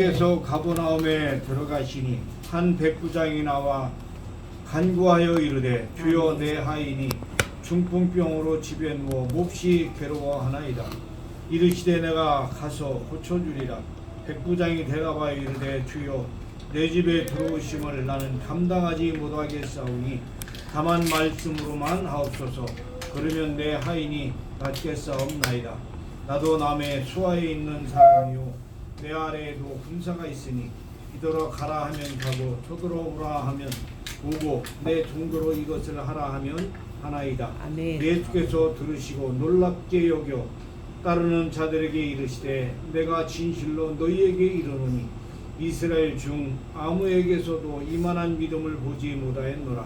예수께서 가버나움에 들어가시니 한 백부장이 나와 간구하여 이르되 주여 내 하인이 중풍병으로 집에 누워 몹시 괴로워하나이다. 이르시되 내가 가서 고쳐주리라. 백부장이 대답하여 이르되 주여 내 집에 들어오심을 나는 감당하지 못하겠사오니 다만 말씀으로만 하옵소서. 그러면 내 하인이 낫겠사옵나이다. 나도 남의 수하에 있는 사람이요 내 아래에도 군사가 있으니 이더러 가라 하면 가고 저더러 오라 하면 오고 내 종도로 이것을 하라 하면 하나이다. 아멘. 내 주께서 들으시고 놀랍게 여겨 따르는 자들에게 이르시되 내가 진실로 너희에게 이르노니 이스라엘 중 아무에게서도 이만한 믿음을 보지 못하였노라.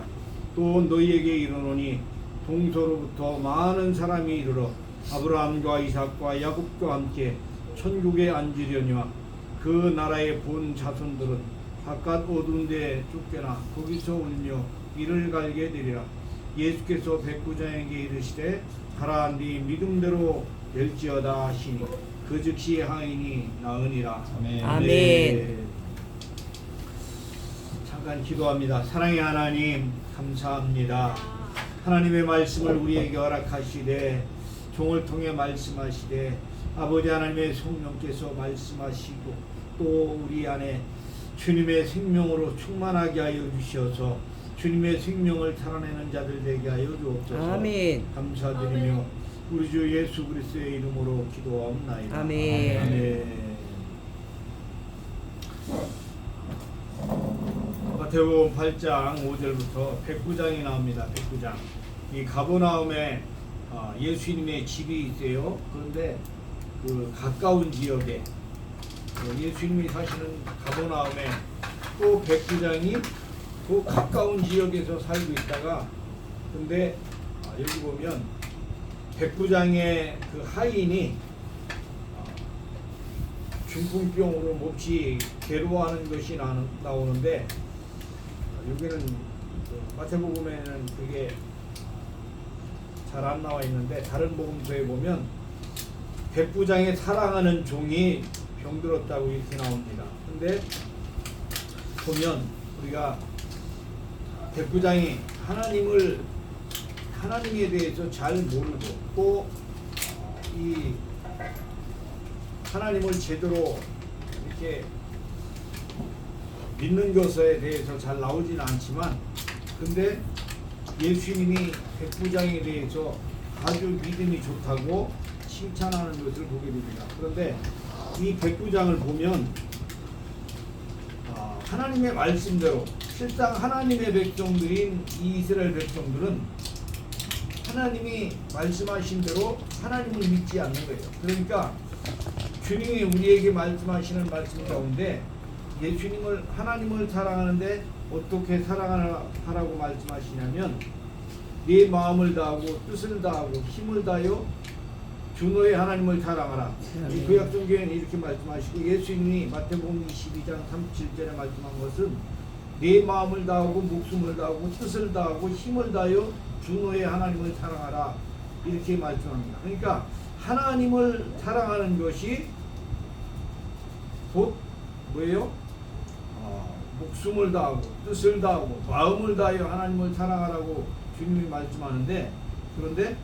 또 너희에게 이르노니 동서로부터 많은 사람이 이르러 아브라함과 이삭과 야곱과 함께 천국에 앉으려니와 그 나라의 본 자손들은 바깥 어두운 데 쫓겨나 거기서 울며 이를 갈게 되리라. 예수께서 백부장에게 이르시되 가라 네 믿음대로 될지어다 하시니 그 즉시 하인이 나으니라. 아멘. 아멘. 네. 잠깐 기도합니다. 사랑의 하나님 감사합니다. 하나님의 말씀을 우리에게 허락하시되 종을 통해 말씀하시되 아버지 하나님의 성령께서 말씀하시고 또 우리 안에 주님의 생명으로 충만하게 하여 주셔서 주님의 생명을 살아내는 자들 되게 하여 주옵소서. 아멘. 감사드리며 우리 주 예수 그리스도의 이름으로 기도하옵나이다. 아멘. 아멘. 마태복음 8장 5절부터 백부장이 나옵니다. 백부장. 이 가버나움에 예수님의 집이 있어요. 그런데 그 가까운 지역에 예수님이 사시는 가버나움에 또 백부장이 그 가까운 지역에서 살고 있다가 근데 여기 보면 백부장의 그 하인이 중풍병으로 몹시 괴로워하는 것이 나오는데 여기는 마태복음에는 그게 잘 안 나와 있는데 다른 복음서에 보면 백부장의 사랑하는 종이 병들었다고 이렇게 나옵니다. 근데 보면 우리가 백부장이 하나님에 대해서 잘 모르고 또 이 하나님을 제대로 이렇게 믿는 것에 대해서 잘 나오지는 않지만 근데 예수님이 백부장에 대해서 아주 믿음이 좋다고 칭찬하는 것을 보게 됩니다. 그런데 이 백부장을 보면 하나님의 말씀대로 실상 하나님의 백성들인 이 이스라엘 백성들은 하나님이 말씀하신 대로 하나님을 믿지 않는 거예요. 그러니까 주님이 우리에게 말씀하시는 말씀 가운데 예수님을 하나님을 사랑하는데 어떻게 사랑하라고 말씀하시냐면 네 마음을 다하고 뜻을 다하고 힘을 다하여 주 너의 하나님을 사랑하라. 이 구약성경에는 이렇게 말씀하시고 예수님이 마태복음 22장 37절에 말씀한 것은 네 마음을 다하고 목숨을 다하고 뜻을 다하고 힘을 다하여 주 너의 하나님을 사랑하라 이렇게 말씀합니다. 그러니까 하나님을 사랑하는 것이 곧 뭐예요? 목숨을 다하고 뜻을 다하고 마음을 다하여 하나님을 사랑하라고 주님이 말씀하는데 그런데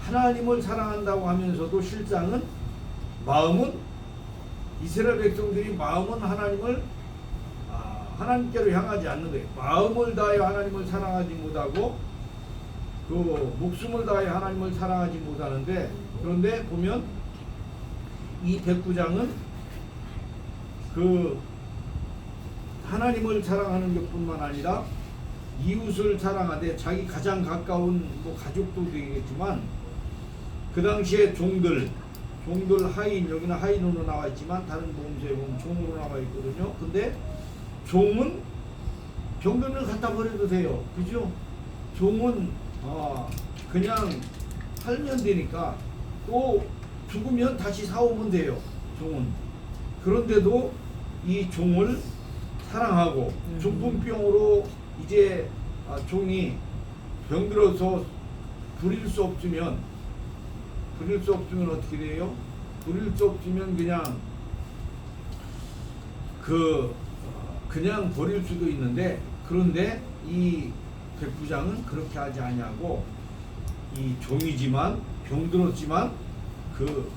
하나님을 사랑한다고 하면서도 실상은 마음은 이스라엘 백성들이 마음은 하나님을 하나님께로 향하지 않는 거예요. 마음을 다하여 하나님을 사랑하지 못하고 그 목숨을 다하여 하나님을 사랑하지 못하는데 그런데 보면 이 백부장은 그 하나님을 사랑하는 것뿐만 아니라 이웃을 사랑하되 자기 가장 가까운 뭐 가족도 되겠지만 그 당시에 종들 하인 여기는 하인으로 나와 있지만 다른 복음서에 보면 종으로 나와 있거든요. 근데 종은 병들면 갖다 버려도 돼요. 그죠? 종은 그냥 살면 되니까 또 죽으면 다시 사오면 돼요. 종은. 그런데도 이 종을 사랑하고 중풍병으로 이제 종이 병들어서 부릴 수 없으면 어떻게 돼요? 부릴 수 없으면 그냥 그냥 버릴 수도 있는데, 그런데 이 백부장은 그렇게 하지 아니하고 이 종이지만 병들었지만 그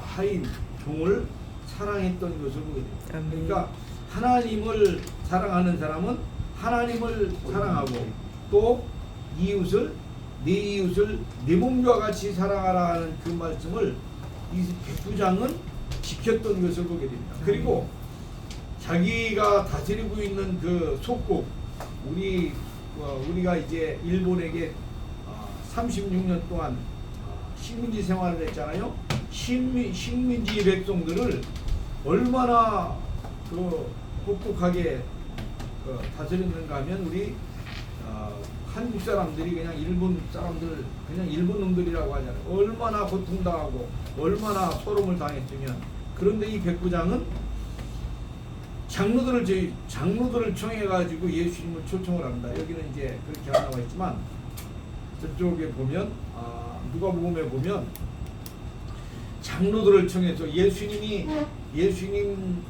하인 종을 사랑했던 것을 보게 됩니다. 그러니까 하나님을 사랑하는 사람은 하나님을 사랑하고 또 이웃을 내 이웃을 내 몸과 같이 사랑하라 하는 그 말씀을 이 백부장은 지켰던 것을 보게 됩니다. 그리고 자기가 다스리고 있는 그 속국, 우리가 이제 일본에게 36년 동안 식민지 생활을 했잖아요. 식민지 백성들을 얼마나 혹독하게 다스렸는가 하면 우리 한국 사람들이 그냥 일본 사람들, 그냥 일본 놈들이라고 하잖아요. 얼마나 고통당하고 얼마나 소름을 당했으면. 그런데 이 백부장은 장로들을 청해 가지고 예수님을 초청을 합니다. 여기는 이제 그렇게 안 나와 있지만 저쪽에 보면 누가복음에 보면 장로들을 청해서 예수님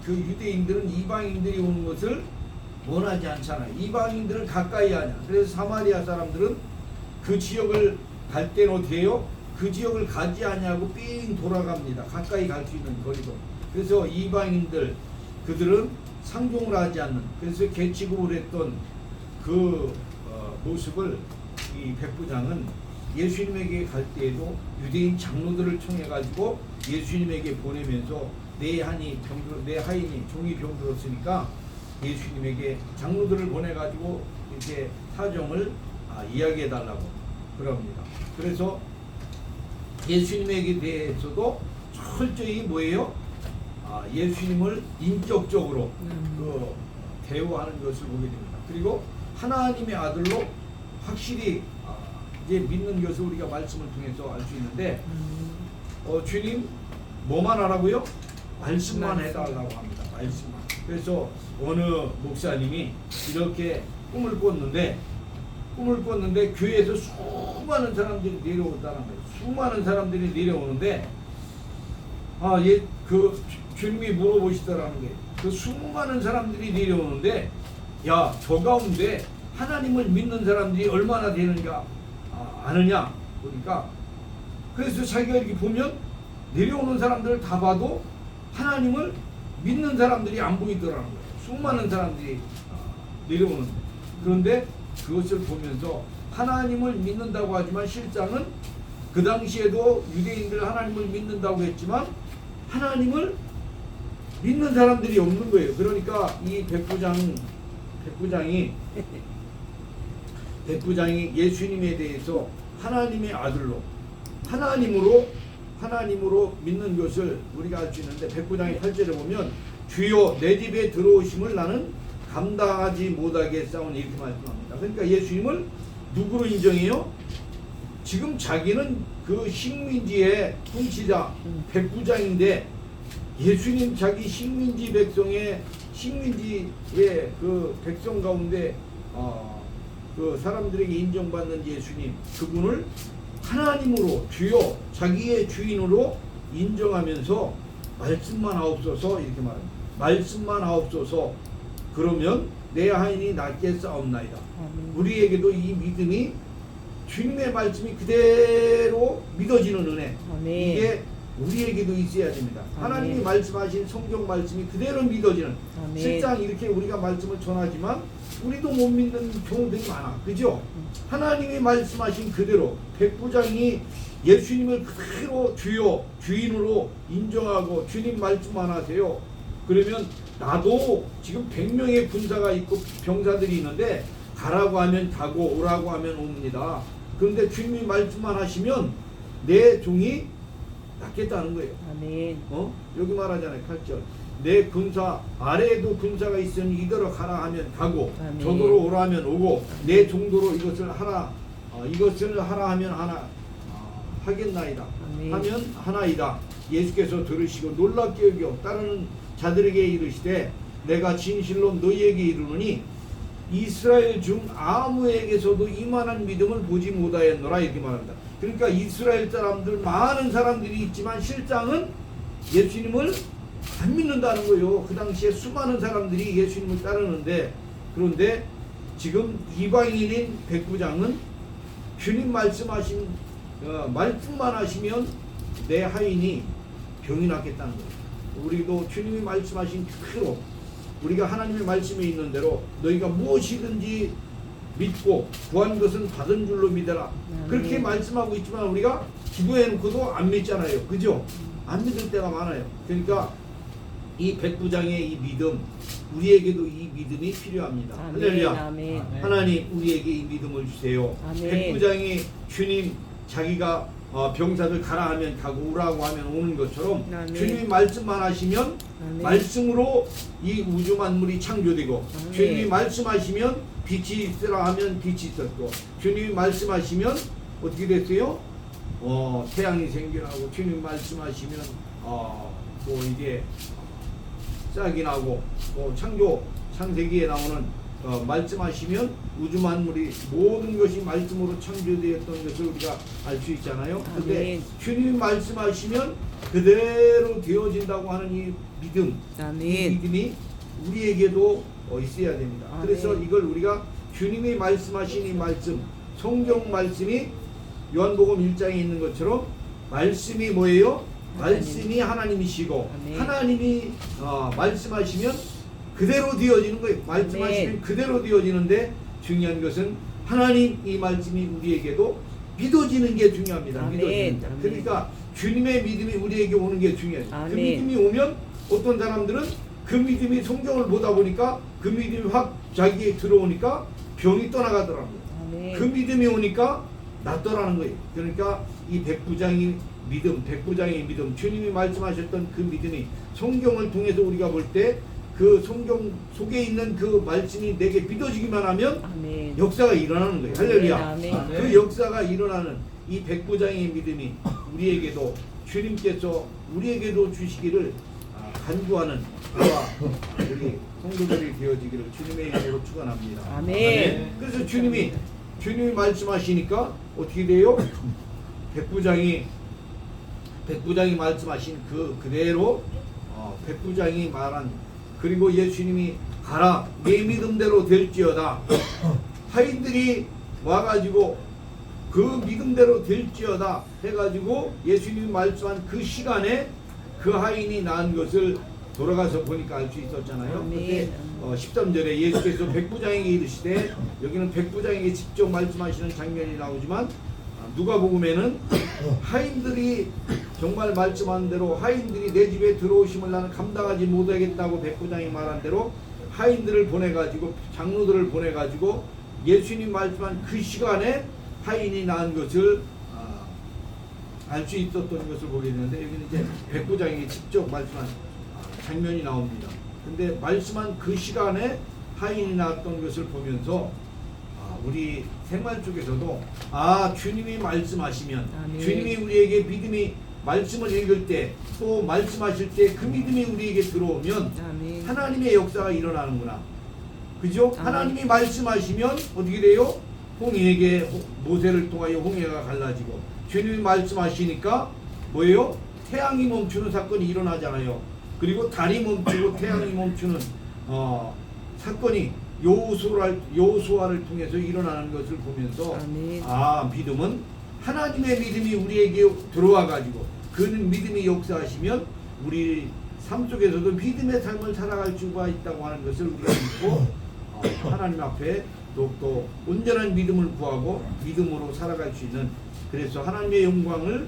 그 유대인들은 이방인들이 오는 것을 원하지 않잖아요. 이방인들을 가까이 하냐. 그래서 사마리아 사람들은 그 지역을 갈 때는 어떻게 해요? 그 지역을 가지 아니하고 삥 돌아갑니다. 가까이 갈 수 있는 거리도. 그래서 이방인들 그들은 상종을 하지 않는, 그래서 개취급을 했던 그 모습을 이 백부장은 예수님에게 갈 때에도 유대인 장로들을 청해 가지고 예수님에게 보내면서 내 하인이 종이 병들었으니까 예수님에게 장로들을 보내 가지고 이렇게 사정을 이야기해 달라고 그럽니다. 그래서 예수님에게 대해서도 철저히 뭐예요? 예수님을 인격적으로 대우하는 것을 보게 됩니다. 그리고 하나님의 아들로 확실히 이제 믿는 것을 우리가 말씀을 통해서 알 수 있는데, 주님 뭐만 하라고요? 말씀만 해달라고 합니다. 말씀만. 그래서 어느 목사님이 이렇게 꿈을 꿨는데 교회에서 수많은 사람들이 내려온다는 거예요. 수많은 사람들이 내려오는데 그 주님이 물어보시더라는 거예요. 그 수많은 사람들이 내려오는데 저 가운데 하나님을 믿는 사람들이 얼마나 되는가 아느냐 보니까, 그래서 자기가 이렇게 보면 내려오는 사람들을 다 봐도 하나님을 믿는 사람들이 안 보이더라는 거예요. 수많은 사람들이 내려오는데, 그런데 그것을 보면서 하나님을 믿는다고 하지만 실상은 그 당시에도 유대인들 하나님을 믿는다고 했지만 하나님을 믿는 사람들이 없는 거예요. 그러니까 이 백부장이 예수님에 대해서 하나님의 아들로 하나님으로 믿는 것을 우리가 알 수 있는데, 백부장의 8절에 보면 주여 내 집에 들어오심을 나는 감당하지 못하겠사오니 이렇게 말씀합니다. 그러니까 예수님을 누구로 인정해요? 지금 자기는 그 식민지의 통치자 백부장인데 예수님 자기 식민지의 그 백성 가운데 그 사람들에게 인정받는 예수님, 그분을 하나님으로 주요 자기의 주인으로 인정하면서 말씀만 하옵소서 이렇게 말합니다. 말씀만 하옵소서. 그러면 내 하인이 낫게 싸움나이다. 우리에게도 이 믿음이 주님의 말씀이 그대로 믿어지는 은혜, 이게 우리에게도 있어야 됩니다. 하나님이 말씀하신 성경 말씀이 그대로 믿어지는. 실상 이렇게 우리가 말씀을 전하지만 우리도 못 믿는 경우들이 많아. 그죠? 하나님이 말씀하신 그대로 백부장이 예수님을 그대로 주요 주인으로 인정하고 주님 말씀만 하세요. 그러면 나도 지금 100명의 군사가 있고 병사들이 있는데 가라고 하면 가고 오라고 하면 옵니다. 그런데 주님이 말씀만 하시면 내 종이 낫겠다는 거예요. 아멘. 여기 말하잖아요. 8절. 내 군사 아래에도 군사가 있으니 이대로 가라 하면 가고, 아멘. 저도로 오라 하면 오고, 내 종도로 이것을 하라 하면 하겠나이다. 아멘. 하면 하나이다. 예수께서 들으시고 놀랍게 여겨 따르는 자들에게 이르시되 내가 진실로 너희에게 이르노니 이스라엘 중 아무에게서도 이만한 믿음을 보지 못하였노라 이렇게 말합니다. 그러니까 이스라엘 사람들 많은 사람들이 있지만 실상은 예수님을 안 믿는다는 거예요. 그 당시에 수많은 사람들이 예수님을 따르는데, 그런데 지금 이방인인 백부장은 주님 말씀하신 말씀만 하시면 내 하인이 병이 낫겠다는 거예요. 우리도 주님이 말씀하신 그대로 우리가 하나님의 말씀에 있는 대로 너희가 무엇이든지 믿고 구한 것은 받은 줄로 믿어라. 그렇게 말씀하고 있지만 우리가 기도해놓고도 안 믿잖아요. 그죠? 안 믿을 때가 많아요. 그러니까 이 백부장의 이 믿음, 우리에게도 이 믿음이 필요합니다. 할렐루야. 하나님 우리에게 이 믿음을 주세요. 아멘. 백부장이 주님 자기가 병사들 가라 하면 가고 오라고 하면 오는 것처럼 아멘. 주님이 말씀만 하시면 아멘. 말씀으로 이 우주 만물이 창조되고, 아멘. 주님이 말씀하시면 빛이 있으라 하면 빛이 있었고, 주님이 말씀하시면 어떻게 됐어요? 태양이 생겨나고, 주님이 말씀하시면 뭐 이게 싹이 나고, 창세기에 나오는 말씀하시면 우주 만물이 모든 것이 말씀으로 창조되었던 것을 우리가 알 수 있잖아요. 그런데 주님이 말씀하시면 그대로 되어진다고 하는 이 믿음, 이 믿음이 우리에게도 있어야 됩니다. 아멘. 그래서 이걸 우리가 주님이 말씀하신 이 말씀, 성경 말씀이 요한복음 1장에 있는 것처럼 말씀이 뭐예요? 말씀이 하나님이시고, 아멘. 하나님이 말씀하시면 그대로 되어지는 거예요. 말씀하시면 아멘. 그대로 되어지는데, 중요한 것은 하나님 이 말씀이 우리에게도 믿어지는 게 중요합니다. 아멘. 믿어지는 거. 아멘. 그러니까 주님의 믿음이 우리에게 오는 게 중요해요. 아멘. 그 믿음이 오면 어떤 사람들은 그 믿음이 성경을 보다 보니까 그 믿음이 확 자기에 들어오니까 병이 떠나가더라고요. 아멘. 그 믿음이 오니까 낫더라는 거예요. 그러니까 이 백부장의 믿음, 주님이 말씀하셨던 그 믿음이 성경을 통해서 우리가 볼 때 그 성경 속에 있는 그 말씀이 내게 믿어지기만 하면 아멘. 역사가 일어나는 거예요. 할렐루야. 아멘. 그 역사가 일어나는 이 백부장의 믿음이 우리에게도, 주님께서 우리에게도 주시기를 간구하는 저와 우리 성도들이 되어지기를 주님의 이름으로 축원합니다. 아멘. 그래서 주님이 말씀하시니까 어떻게 돼요? 백부장이 말씀하신 그대로 백부장이 말한, 그리고 예수님이 가라 내 믿음대로 될지어다. 하인들이 와가지고 그 믿음대로 될지어다 해가지고 예수님이 말씀한 그 시간에 그 하인이 낳은 것을 돌아가서 보니까 알 수 있었잖아요. 그때 13절에 예수께서 백부장에게 이르시되, 여기는 백부장에게 직접 말씀하시는 장면이 나오지만 누가복음에는 하인들이 정말 말씀한 대로 하인들이 내 집에 들어오심을 나는 감당하지 못하겠다고 백부장이 말한 대로 하인들을 보내가지고, 장로들을 보내가지고 예수님 말씀한 그 시간에 하인이 낳은 것을 알 수 있었던 것을 보게 되는데, 여기는 이제 백부장에게 직접 말씀한 장면이 나옵니다. 근데 말씀한 그 시간에 하인이 낳았던 것을 보면서 우리 생활 속에서도 주님이 말씀하시면, 아멘. 주님이 우리에게 믿음이 말씀을 읽을 때, 또 말씀하실 때 그 믿음이 우리에게 들어오면 아멘. 하나님의 역사가 일어나는구나. 그죠? 아멘. 하나님이 말씀하시면 어떻게 돼요? 홍해에게 모세를 통하여 홍해가 갈라지고, 주님이 말씀하시니까 뭐예요? 태양이 멈추는 사건이 일어나잖아요. 그리고 달이 멈추고 태양이 멈추는 사건이 여호수아를 통해서 일어나는 것을 보면서 아멘. 믿음은 하나님의 믿음이 우리에게 들어와 가지고 그 믿음이 역사하시면 우리 삶 속에서도 믿음의 삶을 살아갈 수가 있다고 하는 것을 우리가 믿고 하나님 앞에 더욱더 온전한 믿음을 구하고 믿음으로 살아갈 수 있는, 그래서 하나님의 영광을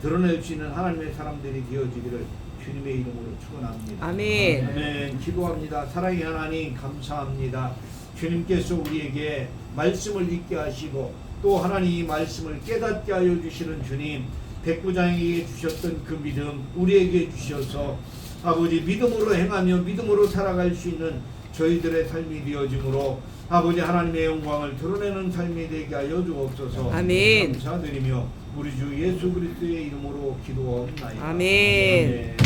드러낼 수 있는 하나님의 사람들이 되어지기를 주님의 이름으로 축원합니다. 아멘. 아멘. 기도합니다. 사랑의 하나님 감사합니다. 주님께서 우리에게 말씀을 읽게 하시고 또 하나님 이 말씀을 깨닫게 하여 주시는 주님, 백부장에게 주셨던 그 믿음 우리에게 주셔서 아버지 믿음으로 행하며 믿음으로 살아갈 수 있는 저희들의 삶이 되어지므로 아버지 하나님의 영광을 드러내는 삶이 되게 하여 주옵소서. 아멘. 감사드리며 우리 주 예수 그리스도의 이름으로 기도하옵나이다. 아멘. 아멘.